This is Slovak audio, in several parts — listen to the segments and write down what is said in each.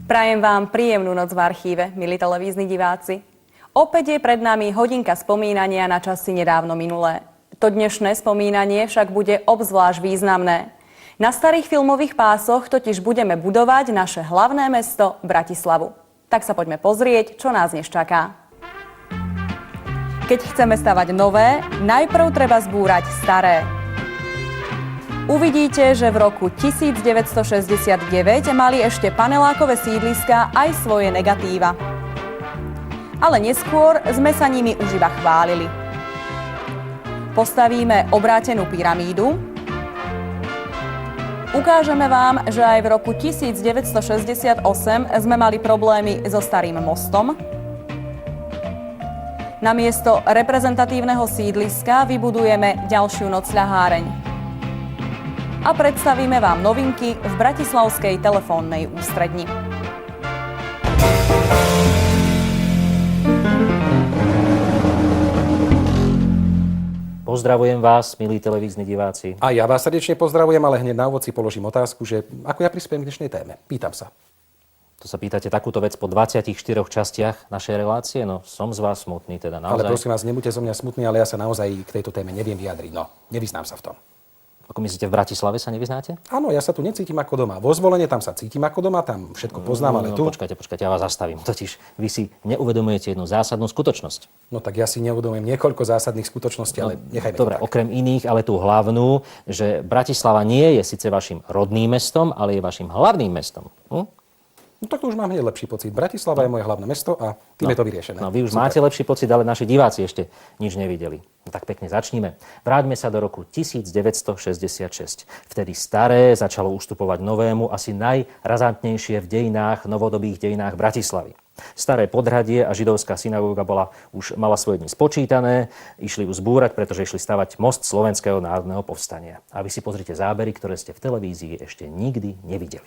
Prajem vám príjemnú noc v archíve, milí televízni diváci. Opäť je pred nami hodinka spomínania na časy nedávno minulé. To dnešné spomínanie však bude obzvlášť významné. Na starých filmových pásoch totiž budeme budovať naše hlavné mesto Bratislavu. Tak sa poďme pozrieť, čo nás dnes čaká. Keď chceme stavať nové, najprv treba zbúrať staré. Uvidíte, že v roku 1969 mali ešte panelákové sídliská aj svoje negatíva. Ale neskôr sme sa nimi už iba chválili. Postavíme obrátenú pyramídu. Ukážeme vám, že aj v roku 1968 sme mali problémy so starým mostom. Namiesto reprezentatívneho sídliska vybudujeme ďalšiu nocľaháreň. A predstavíme vám novinky v bratislavskej telefónnej ústredni. Pozdravujem vás, milí televízni diváci. A ja vás srdečne pozdravujem, ale hneď na úvod si položím otázku, že ako ja prispiem k dnešnej téme. Pýtam sa. To sa pýtate takúto vec po 24 častiach našej relácie? No, som z vás smutný, teda naozaj. Ale prosím vás, nebuďte zo mňa smutní, ale ja sa naozaj k tejto téme neviem vyjadriť. No, nevyznám sa v tom. Ako myslíte, v Bratislave sa nevyznáte? Áno, ja sa tu necítim ako doma. Vo Zvolene tam sa cítim ako doma, tam všetko poznám, ale tu... Počkajte, ja vás zastavím. Totiž vy si neuvedomujete jednu zásadnú skutočnosť. No tak ja si neuvedomujem niekoľko zásadných skutočností, ale nechajme dobre, to tak. Okrem iných, ale tú hlavnú, že Bratislava nie je síce vašim rodným mestom, ale je vašim hlavným mestom. No tak to už mám hneď lepší pocit. Bratislava je moje hlavné mesto a tým je to vyriešené. No vy už máte lepší pocit, ale naši diváci ešte nič nevideli. No tak pekne začníme. Vráťme sa do roku 1966. Vtedy staré začalo ustupovať novému, asi najrazantnejšie v dejinách, novodobých dejinách Bratislavy. Staré podhradie a židovská synagóga už mala svoje dni spočítané, išli ju zbúrať, pretože išli stavať most Slovenského národného povstania. A vy si pozrite zábery, ktoré ste v televízii ešte nikdy nevideli.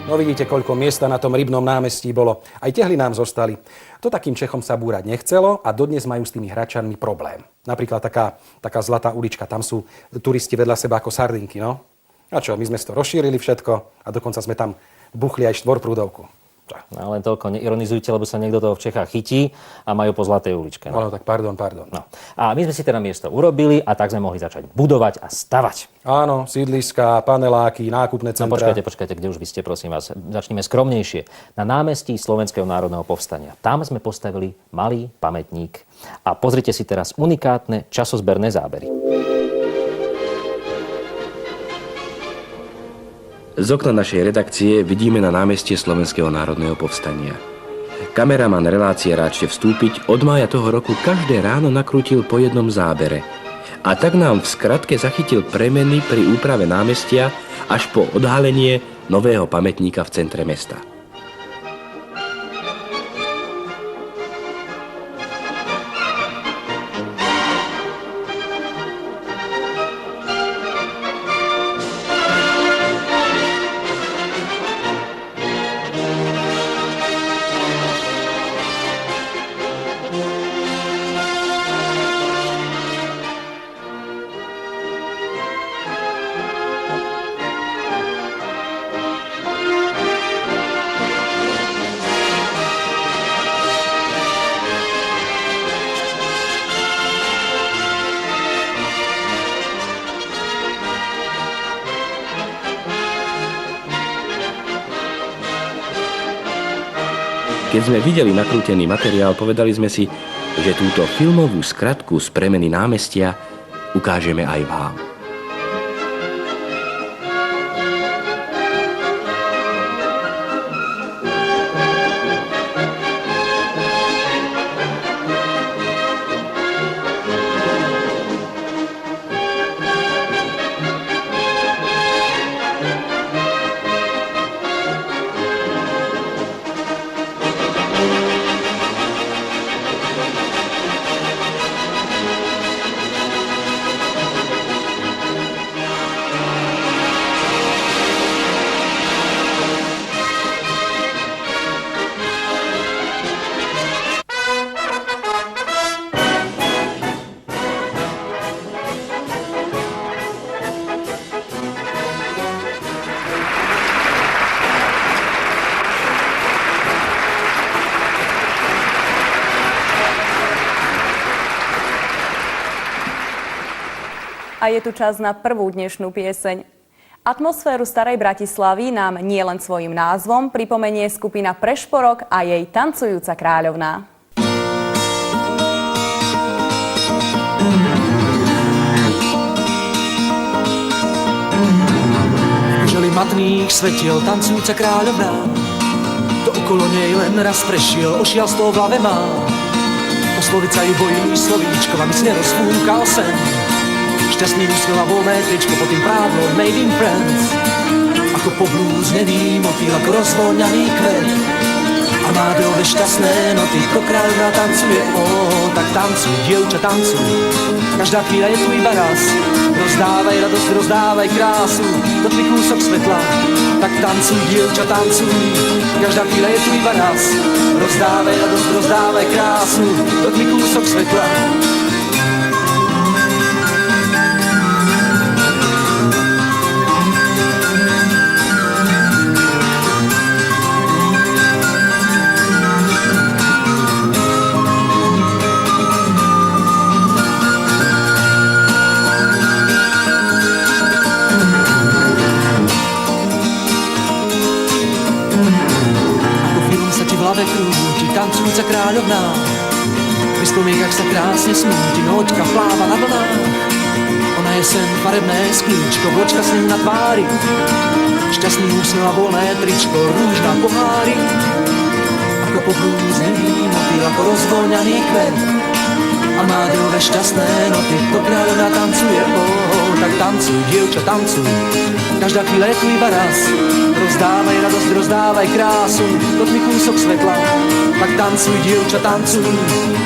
No vidíte, koľko miesta na tom Rybnom námestí bolo. Aj tehly nám zostali. To takým Čechom sa búrať nechcelo a dodnes majú s tými Hradčanmi problém. Napríklad taká zlatá ulička, tam sú turisti vedľa seba ako sardinky, no. A čo, my sme to rozšírili všetko a dokonca sme tam buchli aj štvorprúdovku. No len toľko neironizujte, lebo sa niekto toho v Čechách chytí a majú po zlatej uličke. No tak pardon. No. A my sme si teda miesto urobili a tak sme mohli začať budovať a stavať. Áno, sídliska, paneláky, nákupné centra. No počkajte, kde už by ste, prosím vás. Začneme skromnejšie. Na námestí Slovenského národného povstania. Tam sme postavili malý pamätník. A pozrite si teraz unikátne časozberné zábery. Z okna našej redakcie vidíme na námestie Slovenského národného povstania. Kameraman relácie Ráčte vstúpiť od mája toho roku každé ráno nakrútil po jednom zábere. A tak nám v skratke zachytil premeny pri úprave námestia až po odhalenie nového pamätníka v centre mesta. Keď sme videli nakrútený materiál, povedali sme si, že túto filmovú skratku z premeny námestia ukážeme aj vám. A je tu čas na prvú dnešnú pieseň. Atmosféru starej Bratislavy nám nielen svojím názvom pripomenie skupina Prešporok a jej Tancujúca kráľovná. Želi matných svetiel tancujúca kráľovná, to okolo nej len raz prešiel, ošialstvo v hlave má. Osloviť sa ju bojí slovíčko, aby si nerozfúkal sen. Šťastný úsmev a voľné tričko pod tým prádlom made in France. Ako poblúznený motýl, ako rozvoňaný kvet. A má dole šťastné noty, ko kráľovná tancuje, tak tancuj, dievča, tancuj. Každá chvíľa je tu iba raz. Rozdávaj radosť, rozdávaj krásu, dotkni kúsok svetla. Tak tancuj, dievča, tancuj. Každá chvíľa je tu iba raz. Rozdávaj radosť, rozdávaj krásu, dotkni kúsok svetla. Tancujúca kráľovná, pri spomienkach sa krásne smúti, nočka pláva na vlnách. Ona je sen, farebné sklíčko, vočka s ním na tvári, šťastný úsmev a voľné tričko, rúž na pohári. Ako poblúznený motýl, ako rozvoňaný kvet. A má dole šťastné noty, to kráľovná tancuje, tak tancuj, dievča, tancuj. Každá chvíľa je tu iba raz. Rozdávaj radosť, rozdávaj krásu, dotkni kúsok svetla. Tak tancuj, dievča, tancuj.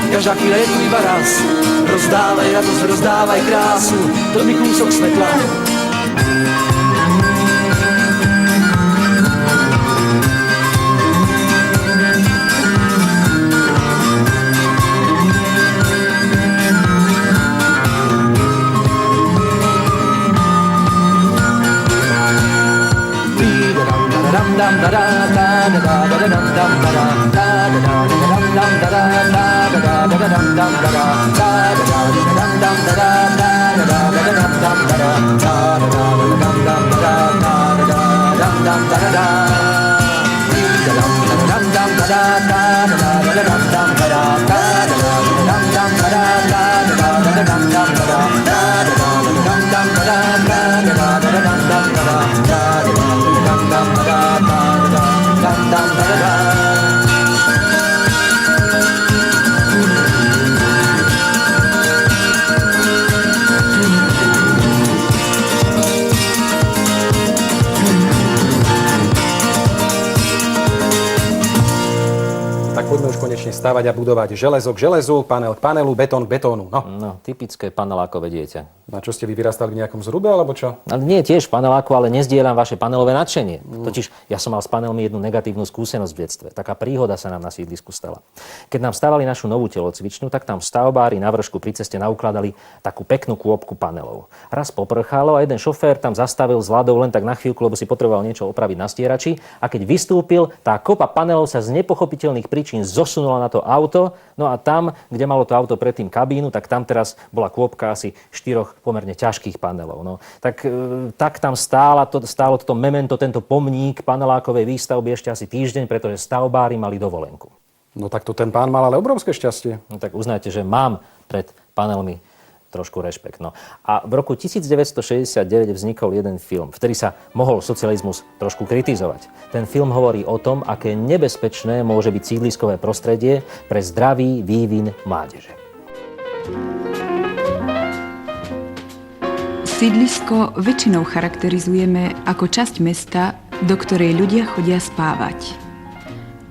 Každá chvíľa je tu iba raz. Rozdávaj radosť, rozdávaj krásu, dotkni kúsok svetla. Tak poďme už konečne stavať a budovať železo k železu, panel k panelu, betón k betónu. No, typické panelákové dieťa. Na čo ste vy vyrastali v nejakom zrube, alebo čo? Ale nie tiež v paneláku, ale nezdielam vaše panelové nadšenie. Totiž ja som mal s panelmi jednu negatívnu skúsenosť v detstve. Taká príhoda sa nám na sídlisku stala. Keď nám stavali našu novú telocvičňu, tak tam stavbári na vršku pri ceste naukladali takú peknú kôpku panelov. Raz poprchalo a jeden šofér tam zastavil s ľadou len tak na chvíľku, lebo si potreboval niečo opraviť na stierači. A keď vystúpil, tá kopa panelov sa z nepochopiteľných príčin zosunula na to auto. No a tam, kde malo to auto predtým kabínu, tak tam teraz bola kôpka asi 4 pomerne ťažkých panelov. No, tak tam stálo toto memento, tento pomník panelákovej výstavby ešte asi týždeň, pretože stavbári mali dovolenku. No tak to ten pán mal ale obrovské šťastie. No tak uznajte, že mám pred panelmi trošku rešpekt. No. A v roku 1969 vznikol jeden film, vtedy sa mohol socializmus trošku kritizovať. Ten film hovorí o tom, aké nebezpečné môže byť sídliskové prostredie pre zdravý vývin mládeže. Sídlisko väčšinou charakterizujeme ako časť mesta, do ktorej ľudia chodia spávať.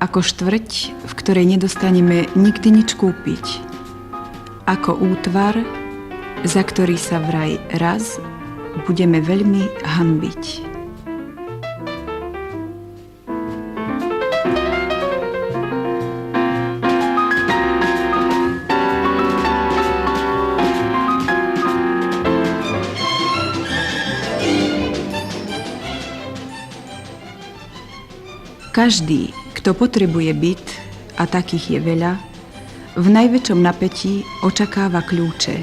Ako štvrť, v ktorej nedostaneme nikdy nič kúpiť. Ako útvar, za ktorý sa vraj raz budeme veľmi hanbiť. Každý, kto potrebuje byt, a takých je veľa, v najväčšom napätí očakáva kľúče.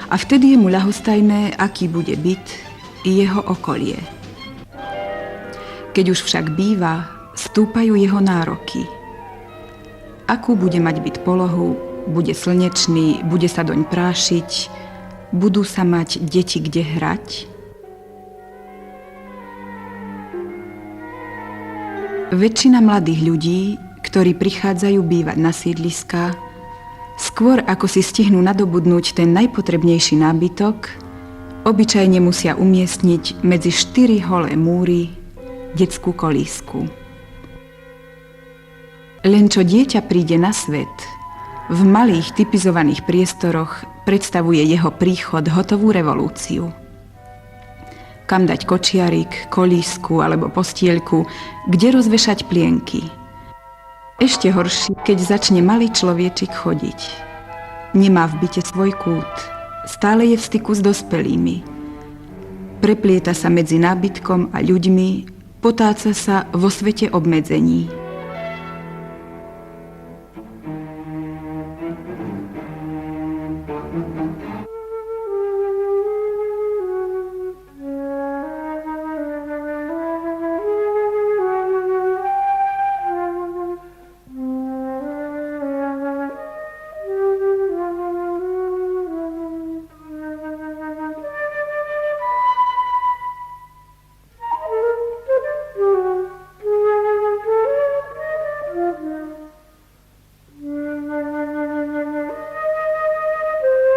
A vtedy je mu ľahostajné, aký bude byt i jeho okolie. Keď už však býva, stúpajú jeho nároky. Akú bude mať byt polohu, bude slnečný, bude sa doň prášiť, budú sa mať deti kde hrať? Väčšina mladých ľudí, ktorí prichádzajú bývať na sídliská, skôr ako si stihnú nadobudnúť ten najpotrebnejší nábytok, obyčajne musia umiestniť medzi 4 holé múry detskú kolísku. Len čo dieťa príde na svet, v malých typizovaných priestoroch predstavuje jeho príchod hotovú revolúciu. Kam dať kočiarik, kolísku alebo postielku, kde rozvešať plienky. Ešte horšie, keď začne malý človečik chodiť. Nemá v byte svoj kút, stále je v styku s dospelými. Preplieta sa medzi nábytkom a ľuďmi, potáca sa vo svete obmedzení.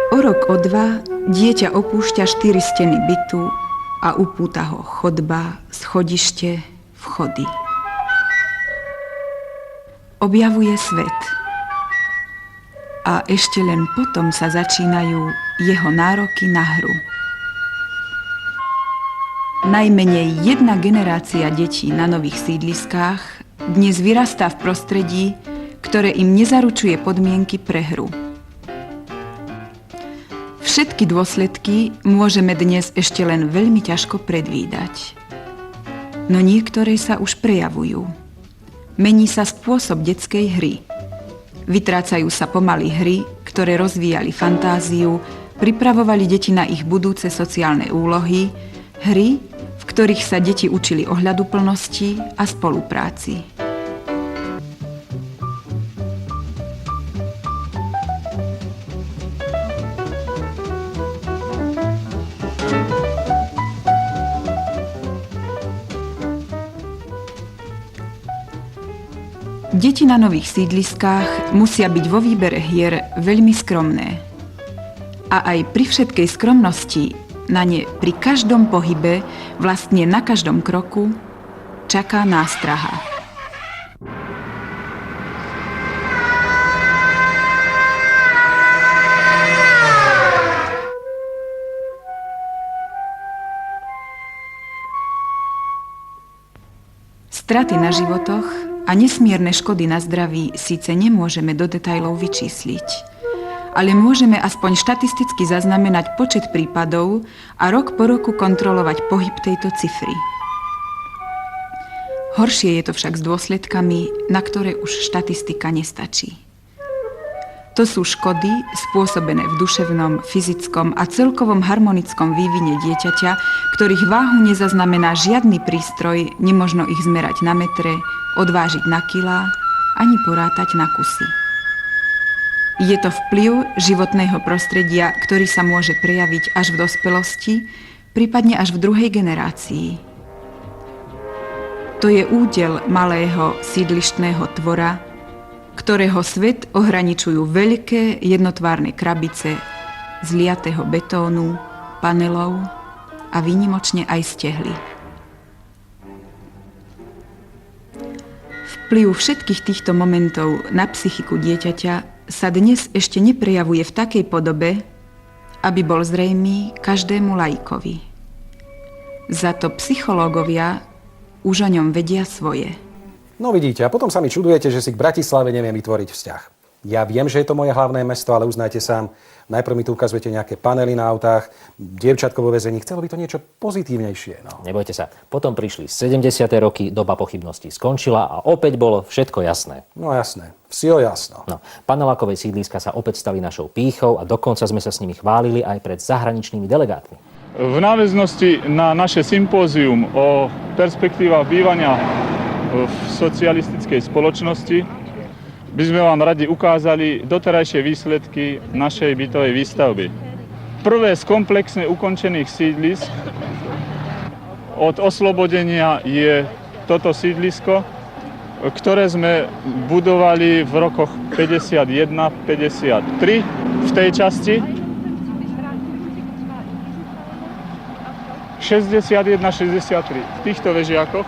O rok, o dva dieťa opúšťa 4 steny bytu a upúta ho chodba, schodište, vchody. Objavuje svet. A ešte len potom sa začínajú jeho nároky na hru. Najmenej 1 generácia detí na nových sídliskách dnes vyrastá v prostredí, ktoré im nezaručuje podmienky pre hru. Všetky dôsledky môžeme dnes ešte len veľmi ťažko predvídať. No niektoré sa už prejavujú. Mení sa spôsob detskej hry. Vytrácajú sa pomaly hry, ktoré rozvíjali fantáziu, pripravovali deti na ich budúce sociálne úlohy, hry, v ktorých sa deti učili ohľaduplnosti a spolupráci. Deti na nových sídliskách musia byť vo výbere hier veľmi skromné. A aj pri všetkej skromnosti na ne pri každom pohybe, vlastne na každom kroku, čaká nástraha. Straty na životoch a nesmierne škody na zdraví síce nemôžeme do detailov vyčísliť, ale môžeme aspoň štatisticky zaznamenať počet prípadov a rok po roku kontrolovať pohyb tejto cifry. Horšie je to však s dôsledkami, na ktoré už štatistika nestačí. To sú škody spôsobené v duševnom, fyzickom a celkovom harmonickom vývine dieťaťa, ktorých váhu nezaznamená žiadny prístroj, nemožno ich zmerať na metre, odvážiť na kilá, ani porátať na kusy. Je to vplyv životného prostredia, ktorý sa môže prejaviť až v dospelosti, prípadne až v druhej generácii. To je údel malého sídlištného tvora, ktorého svet ohraničujú veľké jednotvárne krabice z liatého betónu, panelov a výnimočne aj stehly. Vplyv všetkých týchto momentov na psychiku dieťaťa sa dnes ešte neprejavuje v takej podobe, aby bol zrejmý každému laikovi. Za to psychológovia už o ňom vedia svoje. No vidíte, a potom sa mi čudujete, že si k Bratislave neviem vytvoriť vzťah. Ja viem, že je to moje hlavné mesto, ale uznajte sám, najprv mi tu ukazujete nejaké panely na autách, dievčatko vo väzení, chcelo by to niečo pozitívnejšie. No. Nebojte sa, potom prišli 70. roky, doba pochybností skončila a opäť bolo všetko jasné. No jasné, vsio jasno. No, panelákové sídliska sa opäť stali našou pýchou a dokonca sme sa s nimi chválili aj pred zahraničnými delegátmi. V náväznosti na naše sympózium o perspektívach bývania v socialistickej spoločnosti by sme vám radi ukázali doterajšie výsledky našej bytovej výstavby. Prvé z komplexne ukončených sídlisk od oslobodenia je toto sídlisko, ktoré sme budovali v rokoch 51-53 v tej časti. 61-63 v týchto vežiakoch.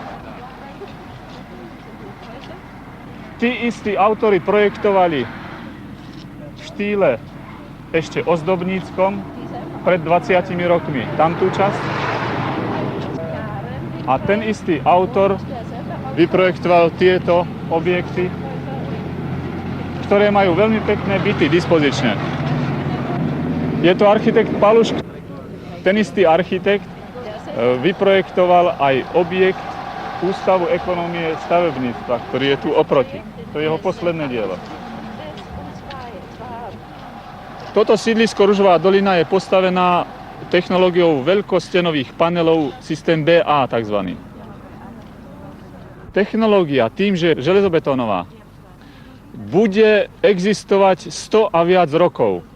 Tí istí autori projektovali v štýle ešte ozdobníckom pred 20 rokmi tamtú časť. A ten istý autor vyprojektoval tieto objekty, ktoré majú veľmi pekné byty dispozičné. Je to architekt Paluš. Ten istý architekt vyprojektoval aj objekt Ústavu ekonómie stavebníctva, ktorý je tu oproti. To je jeho posledné dielo. Toto sídlisko Ružová dolina je postavená technológiou veľkostenových panelov systém BA tzv. Technológia tým, že je železobetónová, bude existovať 100 a viac rokov.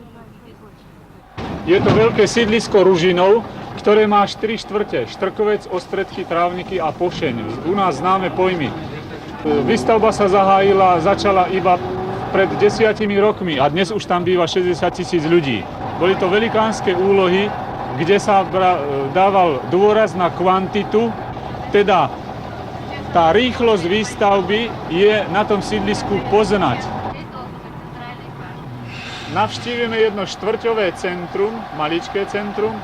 Je to veľké sídlisko Ružinov, ktoré má 4/4, Štrkovec, Ostredky, Trávniky a Pošeň. U nás známe pojmy. Výstavba sa začala iba pred 10 rokmi a dnes už tam býva 60 000 ľudí. Boli to velikánske úlohy, kde sa dával dôraz na kvantitu, teda tá rýchlosť výstavby je na tom sídlisku poznať. Navštívime jedno štvrťové centrum, maličké centrum,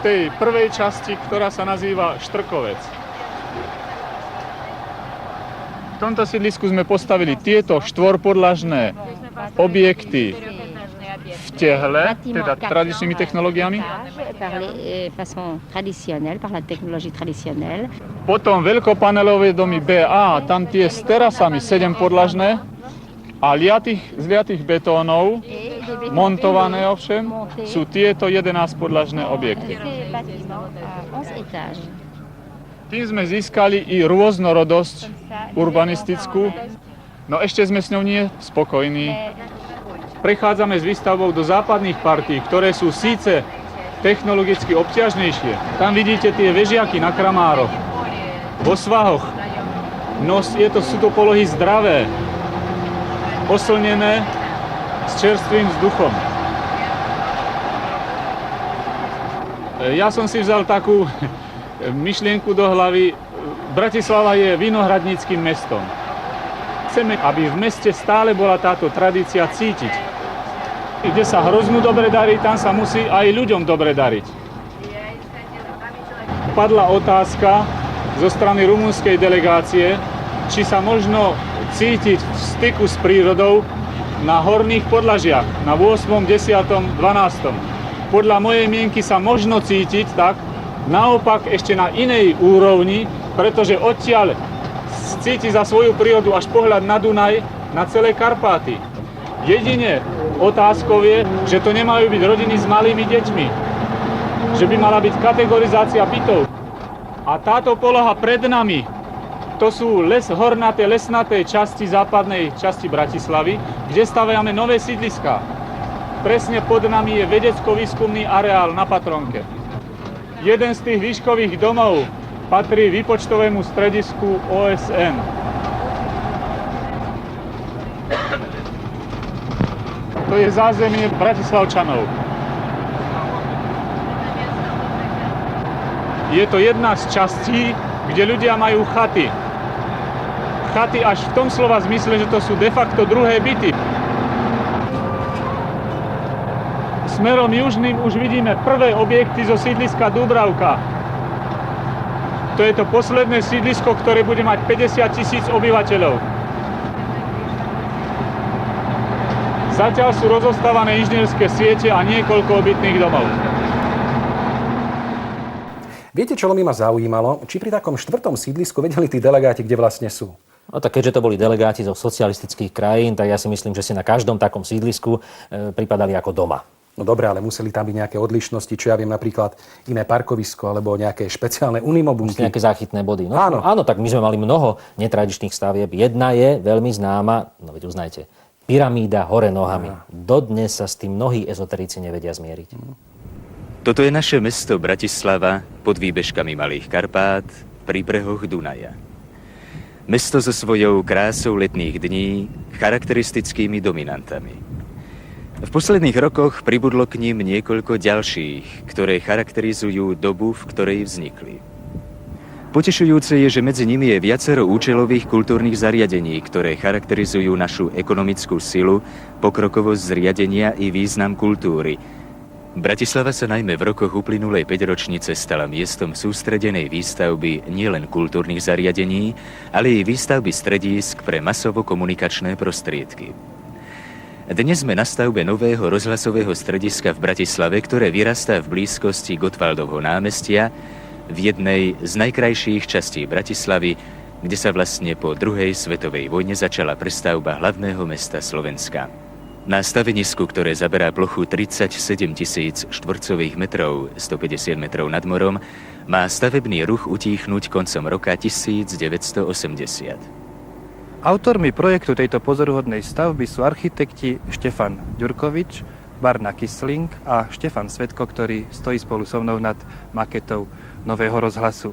v tej prvej časti, ktorá sa nazýva Štrkovec. V tomto sídlisku sme postavili tieto štvorpodlažné objekty v tehle, teda tradičnými technológiami. Potom veľkopanelové domy BA, tam tie s terasami 7 podlažné a z liatých betónov, montované ovšem, sú tieto 11 podlažné objekty. Tým sme získali i rôznorodosť urbanistickú, no ešte sme s ňou nie spokojní. Prechádzame s výstavbou do západných partí, ktoré sú síce technologicky obťažnejšie. Tam vidíte tie vežiaky na kramároch, vo svahoch. No sú to polohy zdravé, oslnené s čerstvým vzduchom. Ja som si vzal takú myšlienku do hlavy. Bratislava je vinohradníckym mestom. Chceme, aby v meste stále bola táto tradícia cítiť. Kde sa hroznu dobre darí, tam sa musí aj ľuďom dobre dariť. Padla otázka zo strany rumunskej delegácie, či sa možno cítiť v styku s prírodou na horných podlažiach, na 8., 10., 12. Podľa mojej mienky sa možno cítiť tak, naopak ešte na inej úrovni, pretože odtiaľ cíti za svoju prírodu až pohľad na Dunaj, na celé Karpáty. Jedine otázkou je, že to nemajú byť rodiny s malými deťmi, že by mala byť kategorizácia bytov. A táto poloha pred nami, to sú hornaté, lesnaté časti západnej časti Bratislavy, kde staviame nové sídliská. Presne pod nami je vedecko-výskumný areál na Patronke. Jeden z tých výškových domov patrí výpočtovému stredisku OSN. To je zázemie Bratislavčanov. Je to jedna z častí, kde ľudia majú chaty. Chaty až v tom slova zmysle, že to sú de facto druhé byty. Smerom južným už vidíme prvé objekty zo sídliska Dúbravka. To je to posledné sídlisko, ktoré bude mať 50 000 obyvateľov. Zatiaľ sú rozostávané inžinierské siete a niekoľko obytných domov. Viete, čo by ma zaujímalo? Či pri takom 4. sídlisku vedeli tí delegáti, kde vlastne sú? No tak keďže to boli delegáti zo socialistických krajín, tak ja si myslím, že si na každom takom sídlisku pripadali ako doma. No dobre, ale museli tam byť nejaké odlišnosti, čo ja viem, napríklad iné parkovisko alebo nejaké špeciálne unimobunky. Nejaké záchytné body. No, áno, tak my sme mali mnoho netradičných stavieb. Jedna je veľmi známa, no veď uznajte, pyramída hore nohami. Dodnes sa s tým mnohí ezoterici nevedia zmieriť. Toto je naše mesto Bratislava pod výbežkami Malých Karpát pri brehoch Dunaja. Mesto so svojou krásou letných dní, charakteristickými dominantami. V posledných rokoch pribudlo k nim niekoľko ďalších, ktoré charakterizujú dobu, v ktorej vznikli. Potešujúce je, že medzi nimi je viacero účelových kultúrnych zariadení, ktoré charakterizujú našu ekonomickú silu, pokrokovosť zriadenia i význam kultúry. Bratislava sa najmä v rokoch uplynulej 5-ročnice stala miestom sústredenej výstavby nielen kultúrnych zariadení, ale i výstavby stredísk pre masovo-komunikačné prostriedky. Dnes sme na stavbe nového rozhlasového strediska v Bratislave, ktoré vyrastá v blízkosti Gottwaldovho námestia, v jednej z najkrajších častí Bratislavy, kde sa vlastne po druhej svetovej vojne začala prestavba hlavného mesta Slovenska. Na stavenisku, ktoré zaberá plochu 37 000 štvorcových metrov, 150 metrov nad morom, má stavebný ruch utíchnuť koncom roka 1980. Autormi projektu tejto pozoruhodnej stavby sú architekti Štefan Ďurkovič, Barna Kysling a Štefan Svetko, ktorý stojí spolu so mnou nad maketou nového rozhlasu.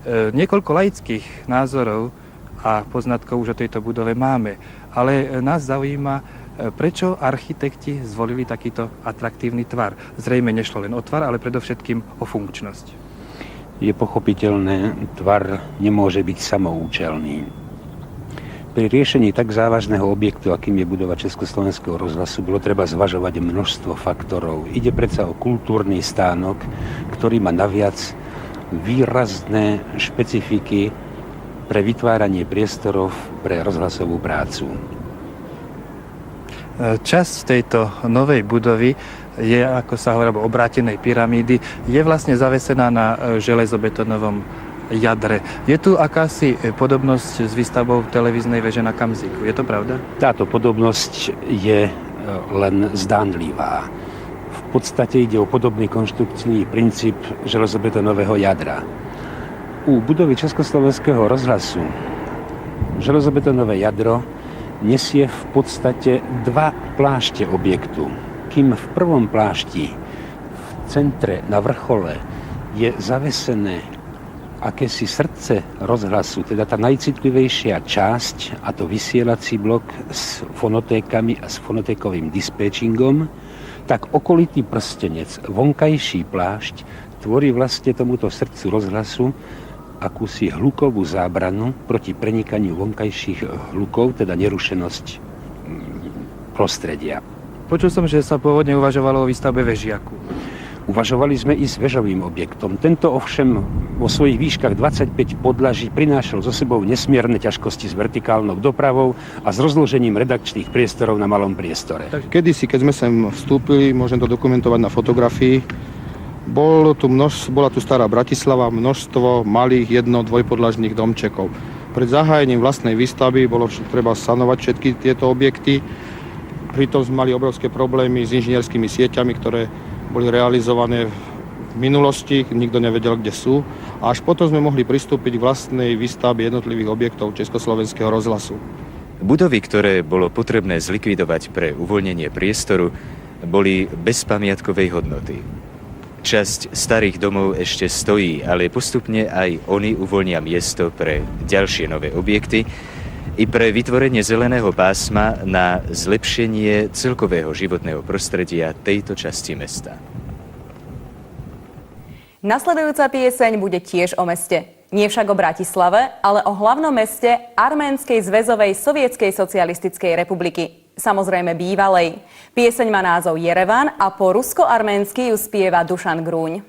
Niekoľko laických názorov a poznatkov už o tejto budove máme, ale nás zaujíma, prečo architekti zvolili takýto atraktívny tvar. Zrejme nešlo len o tvar, ale predovšetkým o funkčnosť. Je pochopiteľné, tvar nemôže byť samoučelný. Pri riešení tak závažného objektu, akým je budova Československého rozhlasu, bolo treba zvažovať množstvo faktorov. Ide predsa o kultúrny stánok, ktorý má naviac výrazné špecifiky pre vytváranie priestorov pre rozhlasovú prácu. Časť tejto novej budovy je, ako sa hovorí, obrátenej pyramídy, je vlastne zavesená na železobetonovom jadre. Je tu akási podobnosť s výstavbou televíznej veže na Kamziku. Je to pravda? Táto podobnosť je len zdánlivá. V podstate ide o podobný konštrukčný princíp železobetonového jadra. U budovy Československého rozhlasu železobetonové jadro nesie v podstate dva plášte objektu. Kým v prvom plášti v centre na vrchole je zavesené akési srdce rozhlasu, teda tá najcitlivejšia časť, a to vysielací blok s fonotékami a s fonotékovým dispečingom, tak okolitý prstenec, vonkajší plášť, tvorí vlastne tomuto srdcu rozhlasu akúsi hlukovú zábranu proti prenikaniu vonkajších hlukov, teda nerušenosť prostredia. Počul som, že sa pôvodne uvažovalo o výstavbe vežiaku. Uvažovali sme i s vežovým objektom. Tento ovšem vo svojich výškach 25 podlaží prinášal so sebou nesmierne ťažkosti s vertikálnou dopravou a s rozložením redakčných priestorov na malom priestore. Kedysi, keď sme sem vstúpili, môžem to dokumentovať na fotografii, bola tu stará Bratislava, množstvo malých jedno-dvojpodlažných domčekov. Pred zahájením vlastnej výstavby bolo treba sanovať všetky tieto objekty. Pritom sme mali obrovské problémy s inžinierskými sieťami, ktoré boli realizované v minulosti, nikto nevedel, kde sú. A až potom sme mohli pristúpiť k vlastnej výstavbe jednotlivých objektov Československého rozhlasu. Budovy, ktoré bolo potrebné zlikvidovať pre uvoľnenie priestoru, boli bez pamiatkovej hodnoty. Časť starých domov ešte stojí, ale postupne aj oni uvoľnia miesto pre ďalšie nové objekty i pre vytvorenie zeleného pásma na zlepšenie celkového životného prostredia tejto časti mesta. Nasledujúca pieseň bude tiež o meste. Nie však o Bratislave, ale o hlavnom meste Arménskej zväzovej sovietskej socialistickej republiky. Samozrejme bývalej. Pieseň má názov Jerevan a po rusko-arménsky ju spieva Dušan Grúň.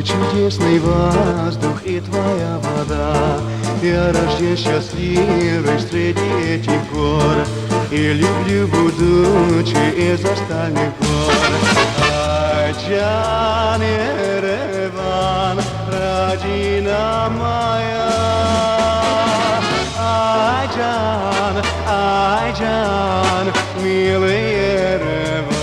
Чудесный воздух и твоя вода. Я рожден счастливый среди этих гор, и люблю, будучи из остальных гор. Айджан, Ереван, родина моя. Айджан, Айджан, милый Ереван.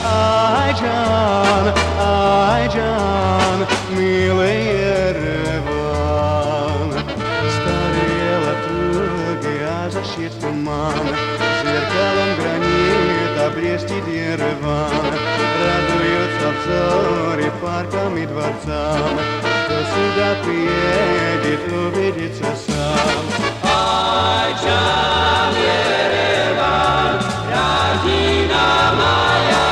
Айджан, Айджан, милый Ереван. Старые латуги, а защит туман, зеркалом гранита блестит Ереван. Радуются взоры паркам и дворцам, кто сюда приедет, увидится сам. Айджан, Ереван, родина моя.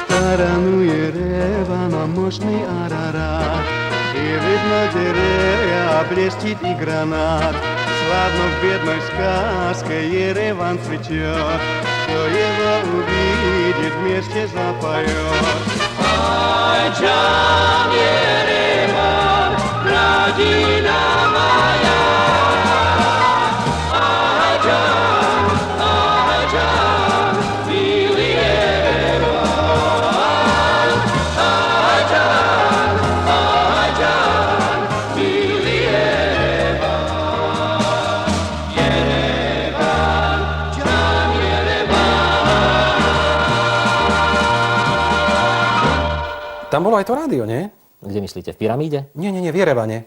Сторону Еревана мощный Арарат, и видно деревья, блестит и гранат. Славно в бедной сказке Ереван цветет, кто его увидит, вместе запоет. Tam bolo aj to rádio, nie? Kde myslíte, v pyramíde? Nie, v Jerevane.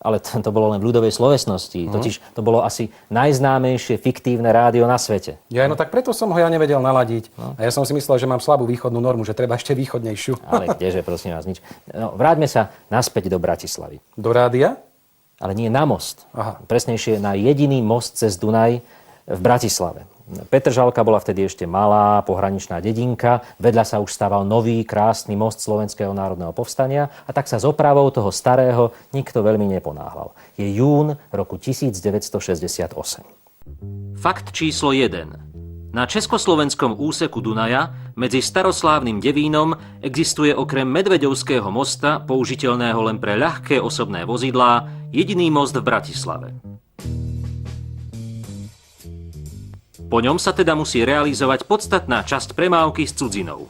Ale to bolo len v ľudovej slovesnosti. Totiž to bolo asi najznámejšie fiktívne rádio na svete. Ja, no tak preto som ho ja nevedel naladiť. A ja som si myslel, že mám slabú východnú normu, že treba ešte východnejšiu. Ale kdeže, prosím vás, nič. No, vráťme sa naspäť do Bratislavy. Do rádia? Ale nie na most. Aha. Presnejšie na jediný most cez Dunaj v Bratislave. Petržalka bola vtedy ešte malá pohraničná dedinka, vedľa sa už stával nový krásny most Slovenského národného povstania a tak sa s opravou toho starého nikto veľmi neponáhľal. Je jún roku 1968. Fakt číslo 1. Na československom úseku Dunaja medzi staroslávnym Devínom existuje okrem Medveďovského mosta, použiteľného len pre ľahké osobné vozidlá, jediný most v Bratislave. Po ňom sa teda musí realizovať podstatná časť premávky s cudzinou.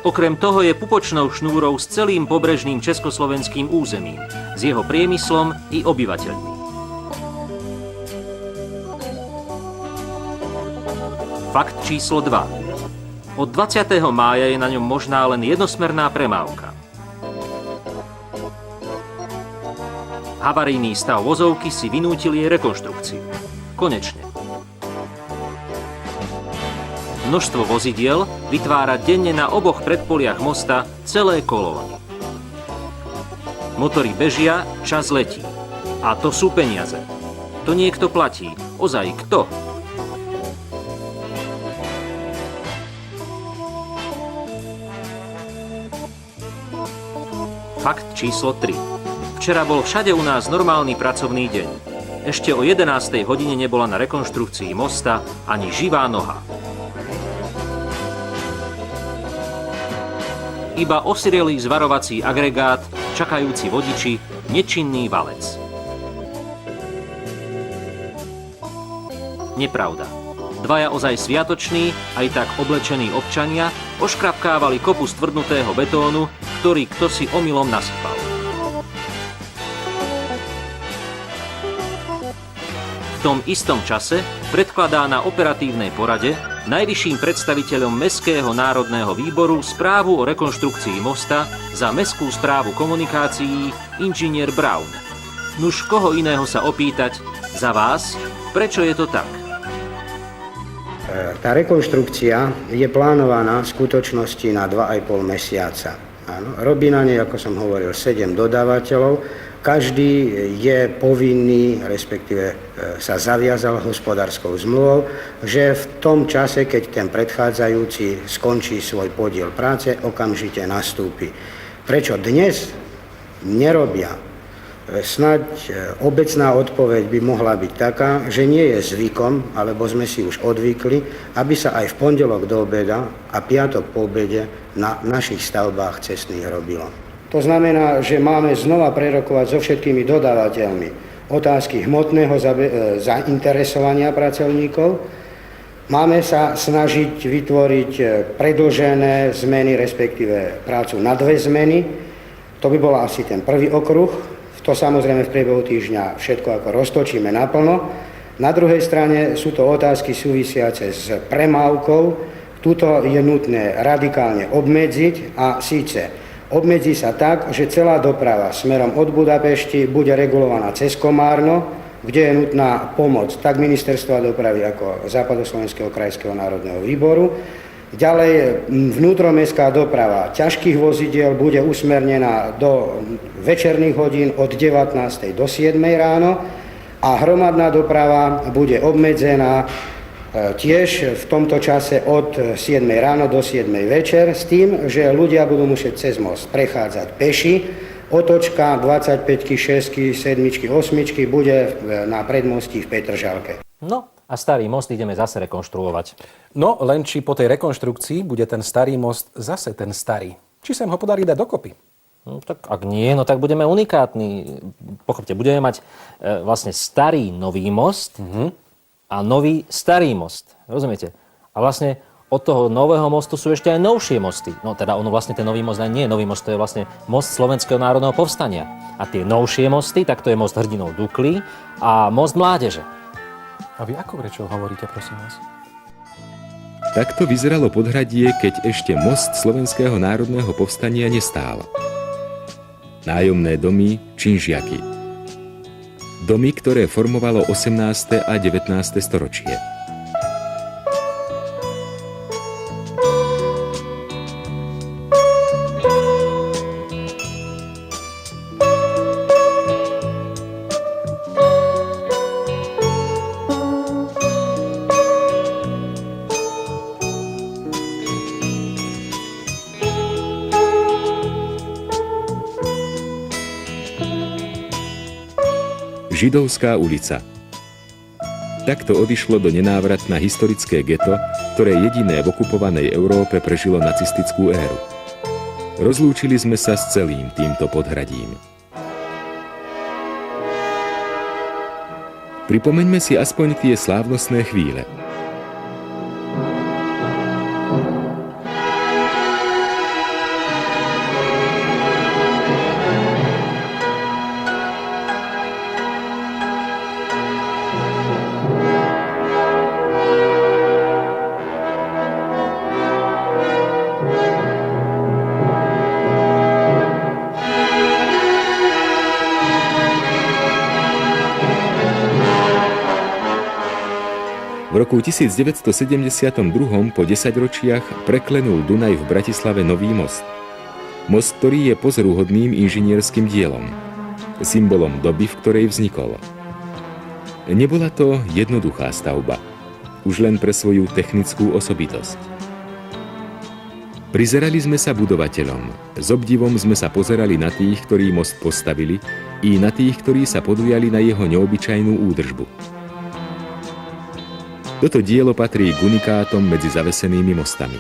Okrem toho je pupočnou šnúrou s celým pobrežným československým územím, s jeho priemyslom i obyvateľmi. Fakt číslo 2. Od 20. mája je na ňom možná len jednosmerná premávka. Havarijný stav vozovky si vynútil jej rekonštrukciu. Konečne. Množstvo vozidiel vytvára denne na oboch predpoliach mosta celé kolóny. Motory bežia, čas letí. A to sú peniaze. To niekto platí. Ozaj kto? Fakt číslo 3. Včera bol všade u nás normálny pracovný deň. Ešte o 11. hodine nebola na rekonštrukcii mosta ani živá noha. Iba osirelý zvarovací agregát, čakajúci vodiči, nečinný valec. Nepravda. Dvaja ozaj sviatoční, aj tak oblečení občania, oškrapkávali kopu stvrdnutého betónu, ktorý ktosi omylom nasypal. V tom istom čase predkladá na operatívnej porade najvyšším predstaviteľom Mestského národného výboru správu o rekonštrukcii mosta za Mestskú správu komunikácií inžinier Braun. Nuž koho iného sa opýtať za vás, prečo je to tak? Tá rekonštrukcia je plánovaná v skutočnosti na 2,5 mesiaca. Áno, robí na nej, ako som hovoril, 7 dodávateľov. Každý je povinný, respektíve sa zaviazal hospodárskou zmluvou, že v tom čase, keď ten predchádzajúci skončí svoj podiel práce, okamžite nastúpi. Prečo dnes nerobia? Snáď obecná odpoveď by mohla byť taká, že nie je zvykom, alebo sme si už odvykli, aby sa aj v pondelok do obeda a piatok po obede na našich stavbách cestných robilo. To znamená, že máme znova prerokovať so všetkými dodávateľmi otázky hmotného zainteresovania pracovníkov. Máme sa snažiť vytvoriť predĺžené zmeny, respektíve prácu na 2 zmeny. To by bol asi ten prvý okruh. To samozrejme v priebehu týždňa všetko ako roztočíme naplno. Na druhej strane sú to otázky súvisiace s premávkou. Tuto je nutné radikálne obmedziť a síce obmedzí sa tak, že celá doprava smerom od Budapešti bude regulovaná cez Komárno, kde je nutná pomoc tak Ministerstva dopravy ako Západoslovenského krajského národného výboru. Ďalej vnútromestská doprava ťažkých vozidiel bude usmernená do večerných hodín od 19. do 7. ráno a hromadná doprava bude obmedzená tiež v tomto čase od 7. ráno do 7. večer s tým, že ľudia budú musieť cez most prechádzať peši. Otočka 25, 6, 7, 8 bude na predmostí v Petržalke. No a starý most ideme zase rekonštruovať. No, len či po tej rekonštrukcii bude ten starý most zase ten starý. Či sa im ho podarí dať dokopy. No, tak ak nie, no tak budeme unikátni. Pochopte, budeme mať vlastne starý nový most a nový starý most. Rozumiete? A vlastne od toho nového mostu sú ešte aj novšie mosty. No teda ono vlastne ten nový most nie je nový most, to je vlastne most Slovenského národného povstania. A tie novšie mosty, tak to je most hrdinov Dukly a most mládeže. A vy ako rečou hovoríte, prosím vás? Takto vyzeralo Podhradie, keď ešte most Slovenského národného povstania nestál. Nájomné domy, činžiaky. Domy, ktoré formovalo 18. a 19. storočie. Židovská ulica. Takto odišlo do nenávratna historické geto, ktoré jediné v okupovanej Európe prežilo nacistickú éru. Rozlúčili sme sa s celým týmto Podhradím. Pripomeňme si aspoň tie slávnostné chvíle. V roku 1972 po 10 ročiach preklenul Dunaj v Bratislave nový most. Most, ktorý je pozoruhodným inžinierským dielom, symbolom doby, v ktorej vznikol. Nebola to jednoduchá stavba, už len pre svoju technickú osobitosť. Prizerali sme sa budovateľom, s obdivom sme sa pozerali na tých, ktorí most postavili, i na tých, ktorí sa podujali na jeho neobyčajnú údržbu. Toto dielo patrí k unikátom medzi zavesenými mostami.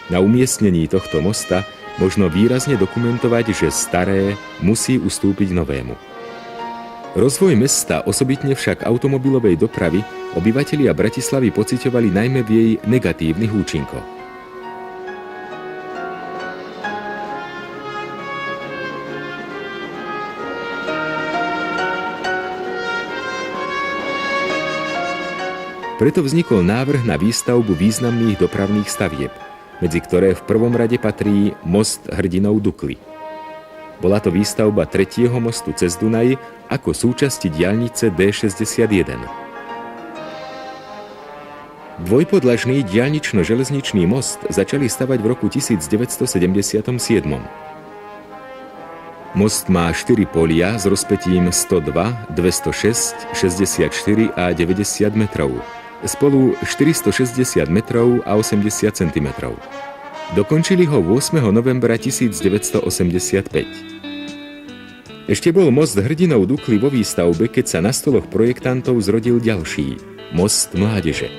Na umiestnení tohto mosta možno výrazne dokumentovať, že staré musí ustúpiť novému. Rozvoj mesta, osobitne však automobilovej dopravy, obyvatelia Bratislavy pociťovali najmä v jej negatívnych účinkoch. Preto vznikol návrh na výstavbu významných dopravných stavieb, medzi ktoré v prvom rade patrí most hrdinov Dukly. Bola to výstavba 3. mostu cez Dunaj ako súčasti diaľnice D61. Dvojpodlažný diaľnično-železničný most začali stavať v roku 1977. Most má 4 polia s rozpätím 102, 206, 64 a 90 metrov. Spolu 460 metrov a 80 cm. Dokončili ho 8. novembra 1985. Ešte bol most hrdinov Dukly vo výstavbe, keď sa na stoloch projektantov zrodil ďalší, most mládeže.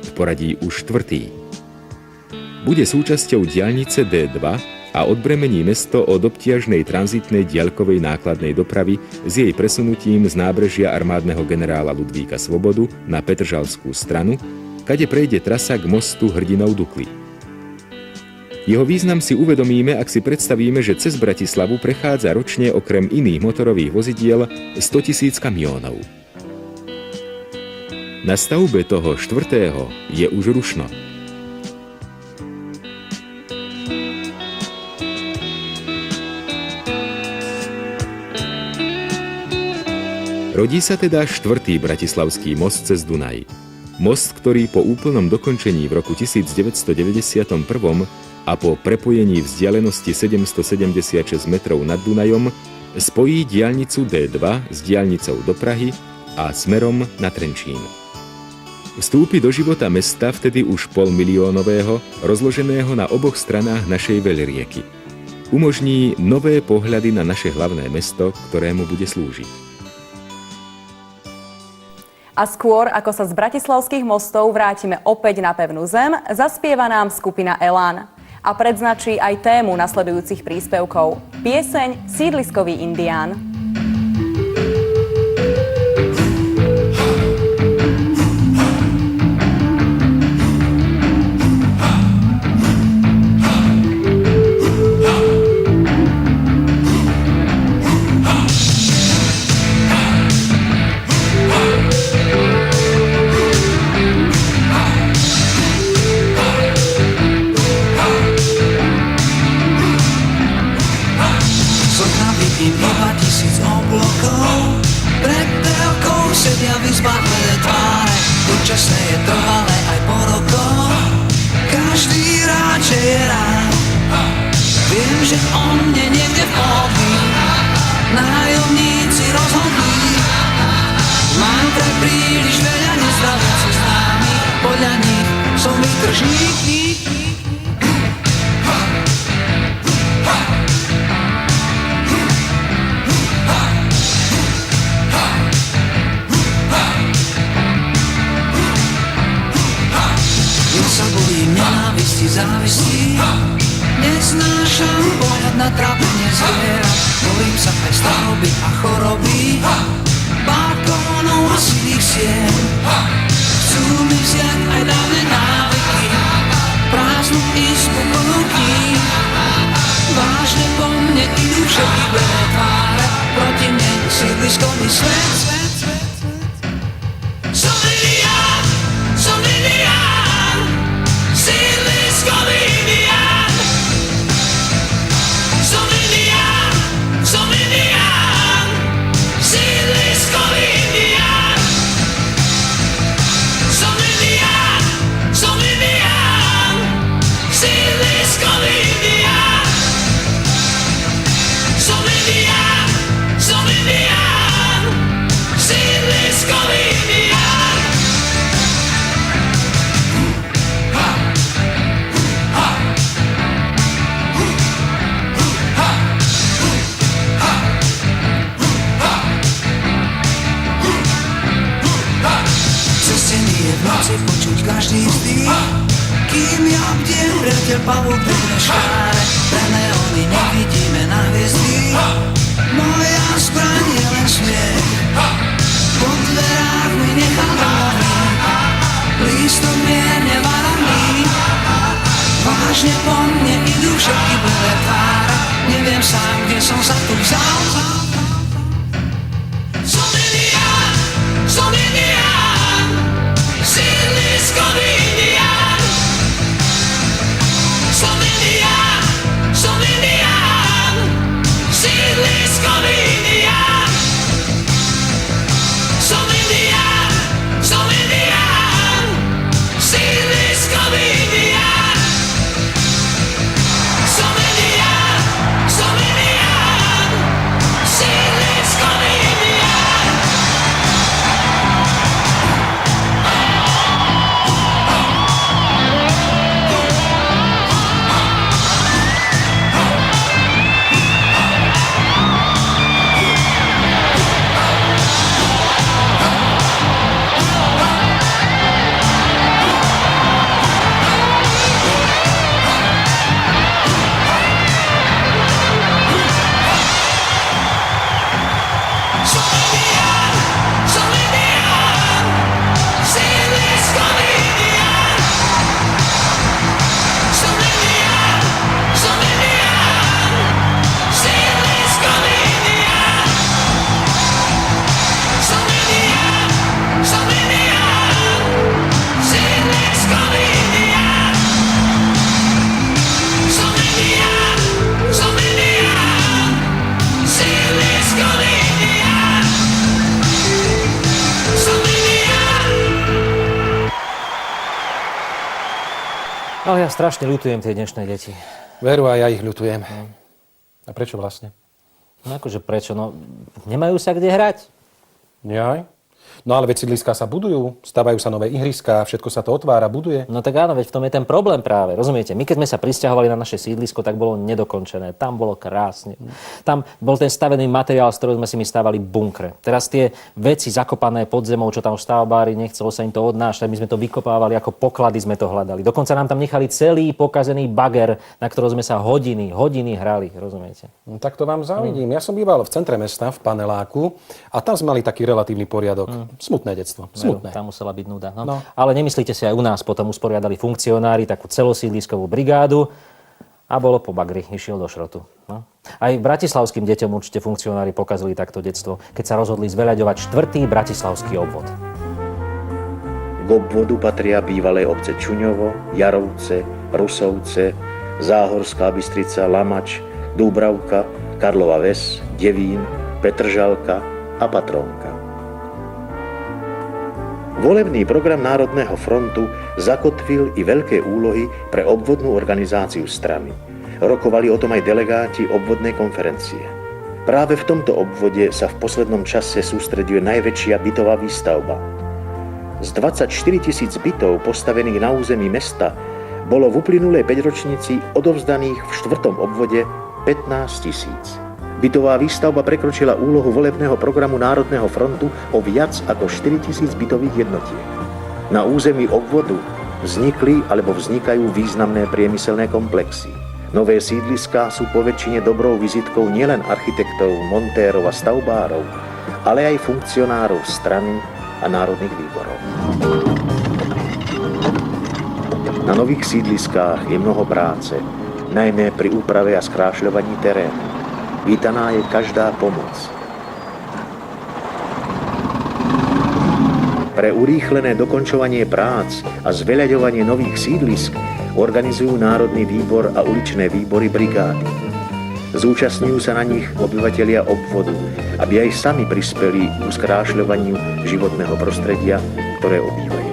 V poradí už 4. Bude súčasťou diaľnice D2 a odbremení mesto od obtiažnej tranzitnej diaľkovej nákladnej dopravy s jej presunutím z nábrežia armádneho generála Ludvíka Svobodu na Petržalskú stranu, kade prejde trasa k mostu hrdinov Dukly. Jeho význam si uvedomíme, ak si predstavíme, že cez Bratislavu prechádza ročne okrem iných motorových vozidiel 100 000 kamiónov. Na stavbe toho 4. je už rušno. Rodí sa teda 4. bratislavský most cez Dunaj. Most, ktorý po úplnom dokončení v roku 1991 a po prepojení vzdialenosti 776 metrov nad Dunajom spojí diaľnicu D2 s diaľnicou do Prahy a smerom na Trenčín. Vstúpi do života mesta vtedy už 500 000, rozloženého na oboch stranách našej veľrieky. Umožní nové pohľady na naše hlavné mesto, ktorému bude slúžiť. A skôr, ako sa z bratislavských mostov vrátime opäť na pevnú zem, zaspieva nám skupina Elán. A predznačí aj tému nasledujúcich príspevkov. Pieseň Sídliskový indián. Dočasné je trvalé aj po rokoch. Každý rád, že je rád. Viem, že on mne niekde v obi nájomníci rozhodli. Mám tak príliš veľa nezdravých známych. Podľa nich som vytržník. Závislí, neznášam pohľad na trápenie zviera. Bojím sa aj stavby a choroby, balkónov a sivých sien. Chcú mi vziať aj dávne návyky, prázdnu izbu plnú kníh. Vážne po mne idú všetky belé tváre, proti mne sídliskový svet. Som Indián, som Indián, sídliskový Indián. Som Indián, som Indián, sídliskový Indián. Som Indián, som Indián, sídliskový Indián. Som Indián, som Indián, sídliskový Indián. V noci počuť každý vzdych, kým ja bdiem, priateľ pavúk drvne škáre. Pre neóny nevidíme na hviezdy, moja zbraň je len smiech. Po dverách mi nechal nohy, lístok mierne varaný. Vážne po mne idú všetky belé tváre, neviem sám, kde som sa tu vzal. Som Indián, som Indián, sídliskový Indián. Som Indián, som Indián, sídliskový Indián. Som Indián, som Indián, sídliskový Indián. Som Indián, som Indián, sídliskový Indián. Ale ja strašne ľutujem tie dnešné deti. Veru, a ja ich ľutujem. A prečo vlastne? No akože prečo? No, nemajú sa kde hrať. Jaj. No ale veď sídliská sa budujú, stavajú sa nové ihriská, všetko sa to otvára, buduje. No tak áno, veď v tom je ten problém práve, rozumiete? My keď sme sa prisťahovali na naše sídlisko, tak bolo nedokončené, tam bolo krásne. Tam bol ten stavený materiál, z ktorého sme si my stavali bunkre. Teraz tie veci zakopané pod zemou, čo tam stavbári, nechcelo sa im to odnášať, my sme to vykopávali, ako poklady sme to hľadali. Dokonca nám tam nechali celý pokazený bager, na ktorom sme sa hodiny hrali, rozumiete? No, tak to vám závidím. Ja som býval v centre mesta, v paneláku, a tam sme mali taký relatívny poriadok. Smutné detstvo. Smutné. Tam musela byť nuda. No. No. Ale nemyslíte si, aj u nás potom usporiadali funkcionári takú celosídliskovú brigádu a bolo po bagri, išiel do šrotu. No. Aj bratislavským deťom určite funkcionári pokazili takto detstvo, keď sa rozhodli zveľaďovať 4. bratislavský obvod. K obvodu patria bývalé obce Čuňovo, Jarovce, Rusovce, Záhorská Bystrica, Lamač, Dúbravka, Karlova Ves, Devín, Petržalka a Patrónka. Volebný program Národného frontu zakotvil i veľké úlohy pre obvodnú organizáciu strany. Rokovali o tom aj delegáti obvodnej konferencie. Práve v tomto obvode sa v poslednom čase sústreďuje najväčšia bytová výstavba. Z 24 000 bytov postavených na území mesta bolo v uplynulej 5-ročnici odovzdaných v 4. obvode 15 000. Bytová výstavba prekročila úlohu volebného programu Národného frontu o viac ako 4 000 bytových jednotiek. Na území obvodu vznikli alebo vznikajú významné priemyselné komplexy. Nové sídliská sú poväčšine dobrou vizitkou nielen architektov, montérov a stavbárov, ale aj funkcionárov strany a národných výborov. Na nových sídliskách je mnoho práce, najmä pri úprave a skrášľovaní terénu. Vítaná je každá pomoc. Pre urýchlené dokončovanie prác a zveľaďovanie nových sídlisk organizujú Národný výbor a uličné výbory brigády. Zúčastňujú sa na nich obyvatelia obvodu, aby aj sami prispeli k skrášľovaniu životného prostredia, ktoré obývajú.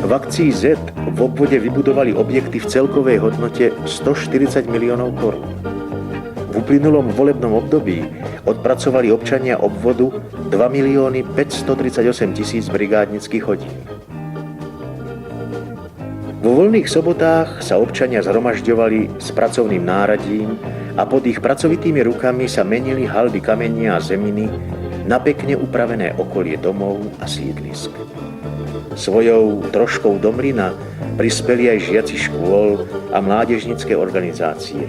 V akcii Z v obvode vybudovali objekty v celkovej hodnote 140 miliónov korún. V uplynulom volebnom období odpracovali občania obvodu 2 538 000 brigádnických hodín. Vo voľných sobotách sa občania zhromažďovali s pracovným náradím a pod ich pracovitými rukami sa menili haldy kamenia a zeminy na pekne upravené okolie domov a sídlisk. Svojou troškou do mlyna prispeli aj žiaci škôl a mládežnícke organizácie.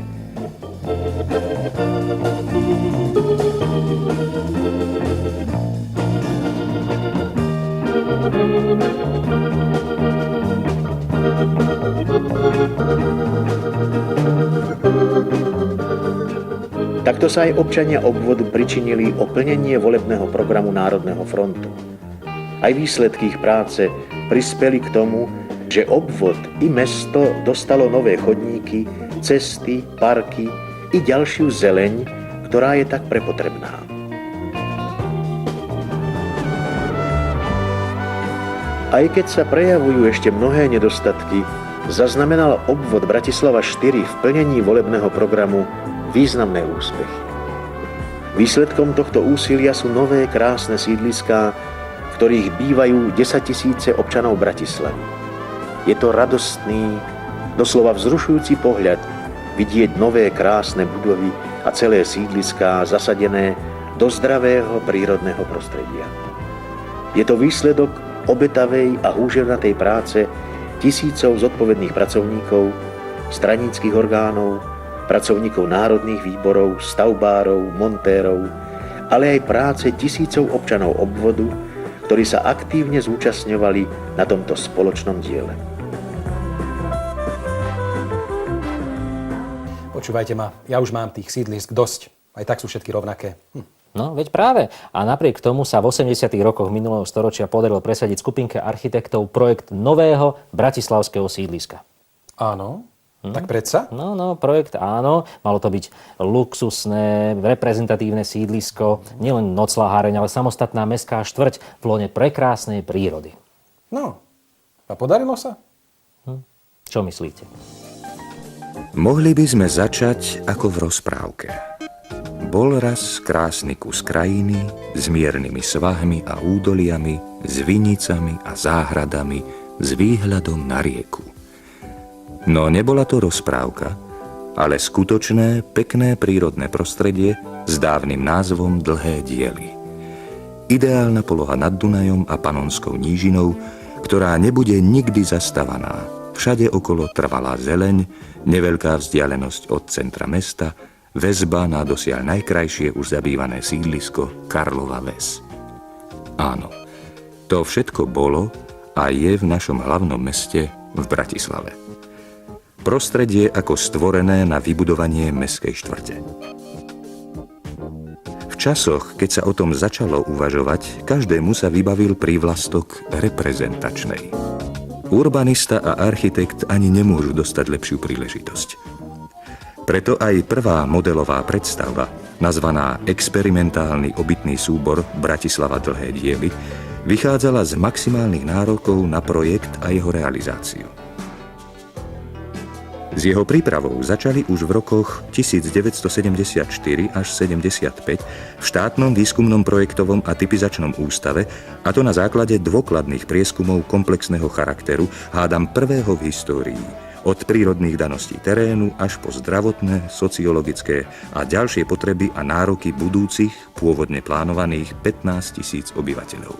Takto sa aj občania obvodu pričinili o plnenie volebného programu Národného frontu. Aj výsledky ich práce prispeli k tomu, že obvod i mesto dostalo nové chodníky, cesty, parky i ďalšiu zeleň, ktorá je tak prepotrebná. Aj keď sa prejavujú ešte mnohé nedostatky, zaznamenal obvod Bratislava 4 v plnení volebného programu významné úspechy. Výsledkom tohto úsilia sú nové krásne sídliská, v ktorých bývajú 10 000 občanov Bratislavy. Je to radostný, doslova vzrušujúci pohľad vidieť nové krásne budovy a celé sídliská zasadené do zdravého prírodného prostredia. Je to výsledok obetavej a húževnatej práce tisícov zodpovedných pracovníkov, straníckych orgánov, pracovníkov národných výborov, stavbárov, montérov, ale aj práce tisícov občanov obvodu, ktorí sa aktívne zúčastňovali na tomto spoločnom diele. Počúvajte ma, ja už mám tých sídlisk dosť. Aj tak sú všetky rovnaké. No, veď práve. A napriek tomu sa v 80. rokoch minulého storočia podarilo presadiť skupinke architektov projekt nového bratislavského sídliska. Áno. Tak predsa? No, projekt áno. Malo to byť luxusné, reprezentatívne sídlisko, nielen nocľaháreň, ale samostatná mestská štvrť v lone prekrásnej prírody. No, a podarilo sa? Čo myslíte? Mohli by sme začať ako v rozprávke. Bol raz krásny kus krajiny s miernymi svahmi a údoliami, s vinicami a záhradami, s výhľadom na rieku. No nebola to rozprávka, ale skutočné, pekné prírodné prostredie s dávnym názvom Dlhé diely. Ideálna poloha nad Dunajom a Panonskou nížinou, ktorá nebude nikdy zastavaná. Všade okolo trvalá zeleň, neveľká vzdialenosť od centra mesta, väzba na dosiaľ najkrajšie už zabývané sídlisko Karlova Ves. Áno, to všetko bolo a je v našom hlavnom meste v Bratislave. Prostredie ako stvorené na vybudovanie mestskej štvrte. V časoch, keď sa o tom začalo uvažovať, každému sa vybavil prívlastok reprezentačnej. Urbanista a architekt ani nemôžu dostať lepšiu príležitosť. Preto aj prvá modelová predstava, nazvaná Experimentálny obytný súbor Bratislava Dlhé diely, vychádzala z maximálnych nárokov na projekt a jeho realizáciu. S jeho prípravou začali už v rokoch 1974 až 75 v štátnom výskumnom projektovom a typizačnom ústave, a to na základe dôkladných prieskumov komplexného charakteru, hádam prvého v histórii, od prírodných daností terénu až po zdravotné, sociologické a ďalšie potreby a nároky budúcich, pôvodne plánovaných 15 000 obyvateľov.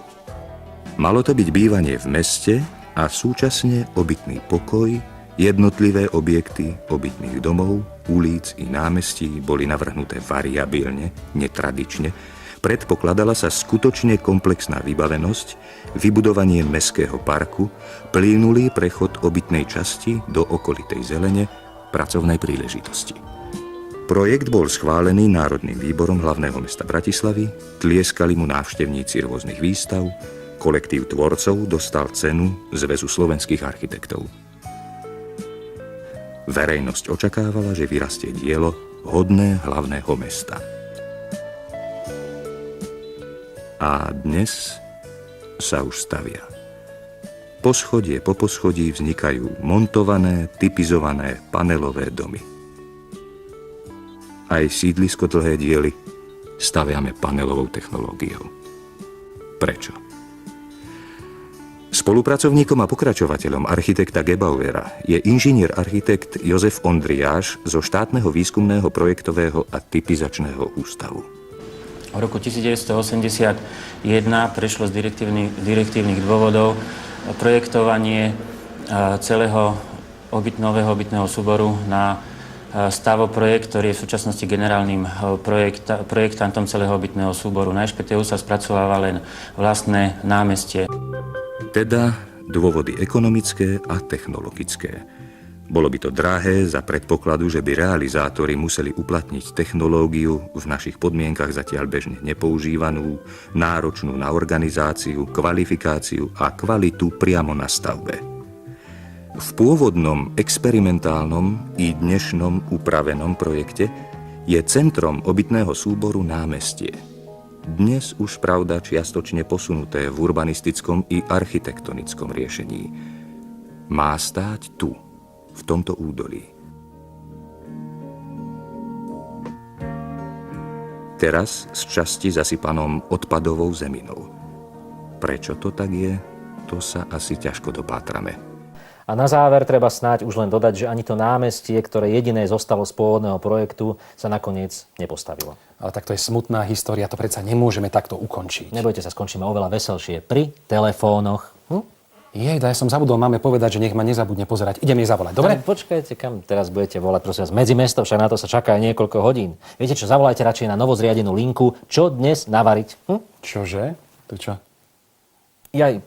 Malo to byť bývanie v meste a súčasne obytný pokoj. Jednotlivé objekty obytných domov, ulic i námestí boli navrhnuté variabilne, netradične. Predpokladala sa skutočne komplexná vybavenosť, vybudovanie mestského parku, plynulý prechod obytnej časti do okolitej zelene, pracovnej príležitosti. Projekt bol schválený Národným výborom hlavného mesta Bratislavy, tlieskali mu návštevníci rôznych výstav, kolektív tvorcov dostal cenu Zväzu slovenských architektov. Verejnosť očakávala, že vyrastie dielo hodné hlavného mesta. A dnes sa už stavia. Poschodie po poschodí vznikajú montované, typizované panelové domy. Aj sídlisko Dlhé diely staviame panelovou technológiou. Prečo? Spolupracovníkom a pokračovateľom architekta Gebauera je inžinier-architekt Jozef Ondriáš zo štátneho výskumného projektového a typizačného ústavu. V roku 1981 prešlo z direktívnych dôvodov projektovanie celého nového obytného súboru na Stavoprojekt, ktorý je v súčasnosti generálnym projektantom celého obytného súboru. Na ŠPTU sa spracováva len vlastné námestie. Teda dôvody ekonomické a technologické. Bolo by to drahé za predpokladu, že by realizátori museli uplatniť technológiu v našich podmienkach zatiaľ bežne nepoužívanú, náročnú na organizáciu, kvalifikáciu a kvalitu priamo na stavbe. V pôvodnom experimentálnom i dnešnom upravenom projekte je centrom obytného súboru námestie. Dnes už pravda čiastočne posunuté v urbanistickom i architektonickom riešení. Má stáť tu, v tomto údolí. Teraz z časti zasypanom odpadovou zeminou. Prečo to tak je, to sa asi ťažko dopátrame. A na záver treba snáď už len dodať, že ani to námestie, ktoré jediné zostalo z pôvodného projektu, sa nakoniec nepostavilo. Ale tak to je smutná história, to predsa nemôžeme takto ukončiť. Nebojte sa, skončíme oveľa veselšie pri telefónoch. Ja som zabudol máme povedať, že nech ma nezabudne pozerať. Idem jej zavolať, dobre? Počkajte, kam teraz budete volať, prosím vás, medzi mesto, však na to sa čaká niekoľko hodín. Viete čo, zavolajte radšej na novozriadenú linku, čo dnes navariť. Čože? To čo?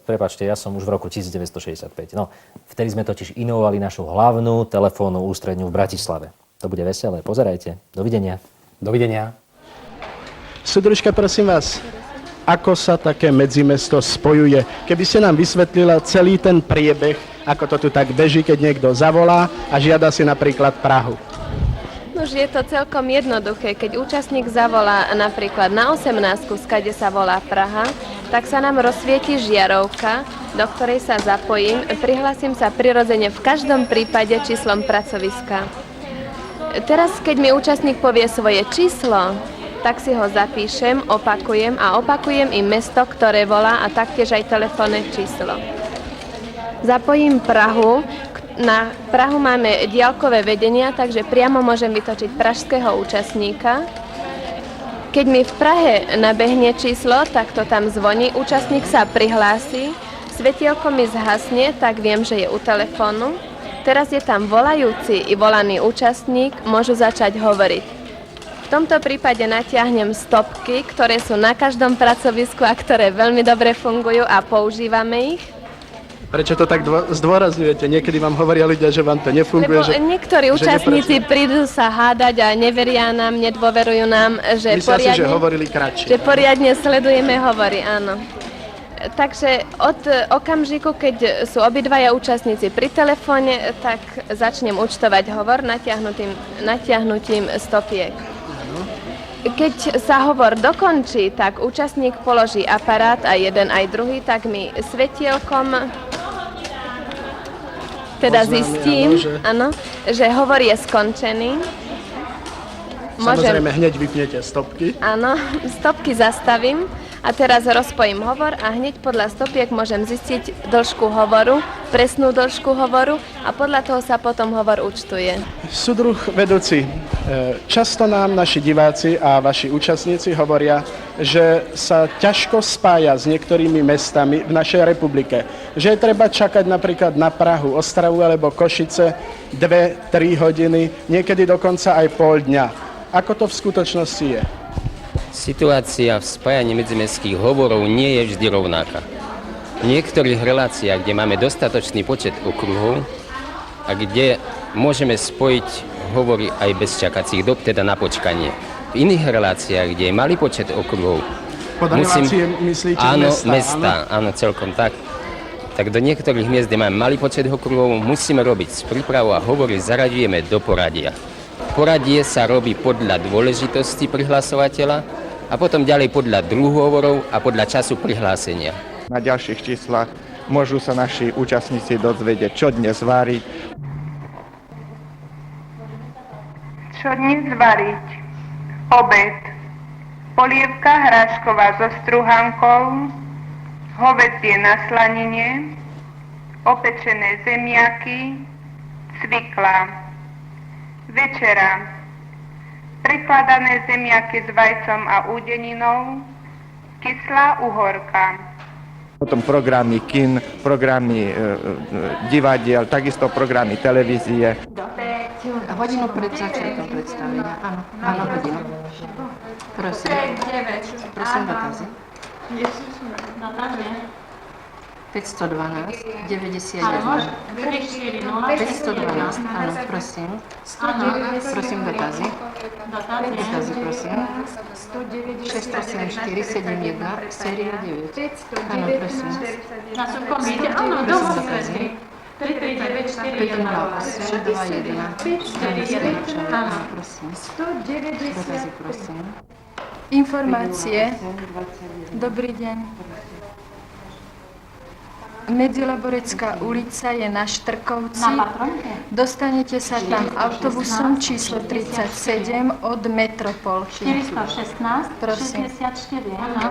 Prepáčte, ja som už v roku 1965. No, vtedy sme totiž inovovali našu hlavnú telefónnu ústredňu v Bratislave. To bude veselé, pozerajte. Dovidenia. Dovidenia. Súdružka, prosím vás, ako sa také medzimesto spojuje? Keby ste nám vysvetlila celý ten priebeh, ako to tu tak beží, keď niekto zavolá a žiada si napríklad Prahu. Už je to celkom jednoduché. Keď účastník zavolá napríklad na 18, skade sa volá Praha, tak sa nám rozsvieti žiarovka, do ktorej sa zapojím. Prihlásim sa prirodzene v každom prípade číslom pracoviska. Teraz, keď mi účastník povie svoje číslo, tak si ho zapíšem, opakujem a opakujem im mesto, ktoré volá a taktiež aj telefónne číslo. Zapojím Prahu. Na Prahu máme diaľkové vedenia, takže priamo môžem vytočiť pražského účastníka. Keď mi v Prahe nabehne číslo, tak to tam zvoní, účastník sa prihlási, svetielko mi zhasne, tak viem, že je u telefónu. Teraz je tam volajúci i volaný účastník, môžu začať hovoriť. V tomto prípade natiahnem stopky, ktoré sú na každom pracovisku a ktoré veľmi dobre fungujú a používame ich. Prečo to tak zdôrazňujete? Niekedy vám hovoria ľudia, že vám to nefunguje. Lebo niektorí účastníci prídu sa hádať a neveria nám, nedôverujú nám, že myslia si, že hovorili kratšie. Že poriadne sledujeme hovory, áno. Takže od okamžiku, keď sú obidvaja účastníci pri telefóne, tak začnem účtovať hovor natiahnutím stopiek. Keď sa hovor dokončí, tak účastník položí aparát aj jeden, aj druhý, tak mi svetielkom teda zistím, že hovor je skončený. Samozrejme, hneď vypnete stopky. Áno, stopky zastavím a teraz rozpojím hovor a hneď podľa stopiek môžem zistiť dĺžku hovoru, presnú dĺžku hovoru a podľa toho sa potom hovor účtuje. Súdruh vedúci, často nám naši diváci a vaši účastníci hovoria, že sa ťažko spája s niektorými mestami v našej republike. Že je treba čakať napríklad na Prahu, Ostravu alebo Košice 2-3 hodiny, niekedy dokonca aj pol dňa. Ako to v skutočnosti je? Situácia v spájaní medzimestských hovorov nie je vždy rovnaká. V niektorých reláciách, kde máme dostatočný počet okruhov a kde môžeme spojiť hovory aj bez čakacích dob, teda na počkanie. V iných reláciách, kde je malý počet okruhov, relácie myslíte mesta, áno, celkom tak. Tak do niektorých miest, kde máme malý počet okruhov, musíme robiť prípravu a hovory zaraďujeme do poradia. Poradie sa robí podľa dôležitosti prihlasovateľa a potom ďalej podľa druhu hovorov a podľa času prihlásenia. Na ďalších číslach môžu sa naši účastníci dozvedieť, čo dnes variť. Čo dnes variť? Obed. Polievka hrášková so struhankou, hovädzie na slanine, opečené zemiaky, cvikla. Večera. Prekladané zemiaky s vajcom a údeninou, kyslá uhorka. Potom programy kin, programy divadiel, takisto programy televízie. Hodinu pred začiatkom predstavenia. Áno, hodinu. Prosím. Prosím, dotazy. 512, 91. 512, áno, prosím. Prosím, dotazy. Dotazy, prosím. 684, 71, séria 9. Áno, prosím. Prosím, dotazy. 508, 21. Áno, prosím. Dotazy, prosím. Informácie. Dobrý deň. Medzilaborecká ulica je na Štrkovci. Dostanete sa tam autobusom číslo 37 od Metropolky. 416, prosím. 64. Áno.